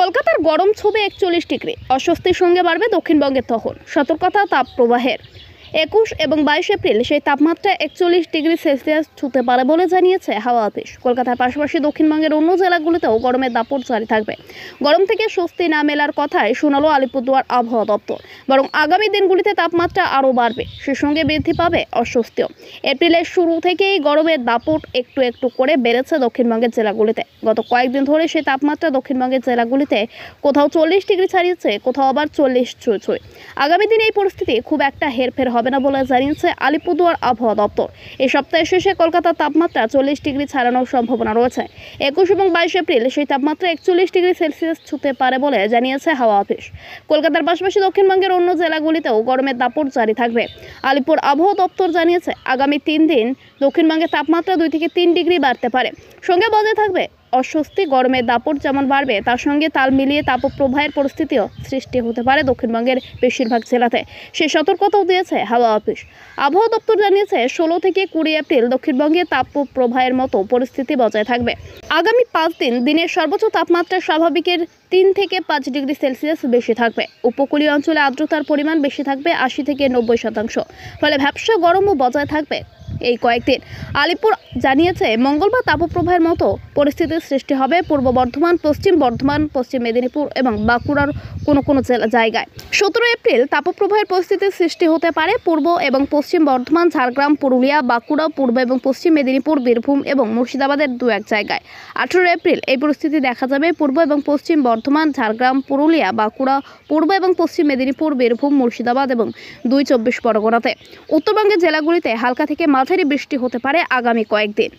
কলকাতার গরম ছবে 41 ডিগ্রি, অস্বস্তির সঙ্গে বাড়বে দক্ষিণবঙ্গের তখন। সতর্কতা তাপ প্রবাহের। 21 এবং 22 এপ্রিল সেই তাপমাত্রা 41 ডিগ্রি সেলসিয়াস ছুঁতে পারে বলে জানিয়েছে হাওয়া অফিস। কলকাতার পাশাপাশি দক্ষিণবঙ্গের অন্য জেলাগুলিতেও গরমের দাপট জারি থাকবে। গরম থেকে স্বস্তি না মেলার কথাই শোনালো আলিপুরদুয়ার আবহাওয়া দপ্তর। বরং আগামী দিনগুলিতে তাপমাত্রা আরও বাড়বে, সে সঙ্গে বৃদ্ধি পাবে অস্বস্তিও। এপ্রিলের শুরু থেকেই গরমের দাপট একটু একটু করে বেড়েছে দক্ষিণবঙ্গের জেলাগুলিতে। গত কয়েকদিন ধরে সেই তাপমাত্রা দক্ষিণবঙ্গের জেলাগুলিতে কোথাও 40 ডিগ্রি ছাড়িয়েছে, কোথাও আবার 40 ছুঁই। আগামী দিনে এই পরিস্থিতি খুব একটা হেরফের হবে না বলে জানিয়েছে আলিপুরদুয়ার আবহাওয়া দপ্তর। এই সপ্তাহের শেষে কলকাতার তাপমাত্রা 40 ডিগ্রি ছাড়ানোর সম্ভাবনা রয়েছে। 21 এবং 22 এপ্রিল সেই তাপমাত্রা 41 ডিগ্রি সেলসিয়াস ছুঁতে পারে বলে জানিয়েছে হাওয়া অফিস। কলকাতার পাশাপাশি দক্ষিণবঙ্গের অন্য জেলাগুলিতেও গরমের দাপট জারি থাকবে। আলিপুর আবহাওয়া দপ্তর জানিয়েছে, আগামী 3 দিন দক্ষিণবঙ্গের তাপমাত্রা 2 থেকে 3 ডিগ্রি বাড়তে পারে। সঙ্গে বজায় থাকবে অস্বস্তি। গরমের দাপট যেমন বাড়বে, তার সঙ্গে তাল মিলিয়ে তাপপ্রবাহের পরিস্থিতিও সৃষ্টি হতে পারে দক্ষিণবঙ্গের বেশিরভাগ জেলাতে। সেই সতর্কতাও দিয়েছে হাওয়া অফিস। আবহাওয়া দপ্তর জানিয়েছে, 16 থেকে 20 এপ্রিল দক্ষিণবঙ্গে তাপপ্রবাহের মতো পরিস্থিতি বজায় থাকবে। আগামী 5 দিন দিনের সর্বোচ্চ তাপমাত্রা স্বাভাবিকের 3 থেকে 5 ডিগ্রি সেলসিয়াস বেশি থাকবে। উপকূলীয় অঞ্চলে আর্দ্রতার পরিমাণ বেশি থাকবে 80 থেকে 90%। ফলে ভ্যাপসা গরমও বজায় থাকবে এই কয়েকদিন। আলিপুর জানিয়েছে, মঙ্গলবার তাপপ্রবাহের মতো পরিস্থিতির সৃষ্টি হবে পূর্ব বর্ধমান, পশ্চিম বর্ধমান, পশ্চিম মেদিনীপুর এবং বাঁকুড়ার কোনো জায়গায়। 17 এপ্রিল তাপপ্রবাহের পরিস্থিতির সৃষ্টি হতে পারে পূর্ব এবং পশ্চিম বর্ধমান, ঝাড়গ্রাম, পুরুলিয়া, বাঁকুড়া, পূর্ব এবং পশ্চিম মেদিনীপুর, বীরভূম এবং মুর্শিদাবাদের 2-1 জায়গায়। 18 এপ্রিল এই পরিস্থিতি দেখা যাবে পূর্ব এবং পশ্চিম বর্ধমান, ঝাড়গ্রাম, পুরুলিয়া, বাঁকুড়া, পূর্ব এবং পশ্চিম মেদিনীপুর, বীরভূম, মুর্শিদাবাদ এবং 2 চব্বিশ পরগনাতে। উত্তরবঙ্গের জেলাগুলিতে হালকা থেকে মাঝারি বৃষ্টি হতে পারে আগামী কয়েকদিন।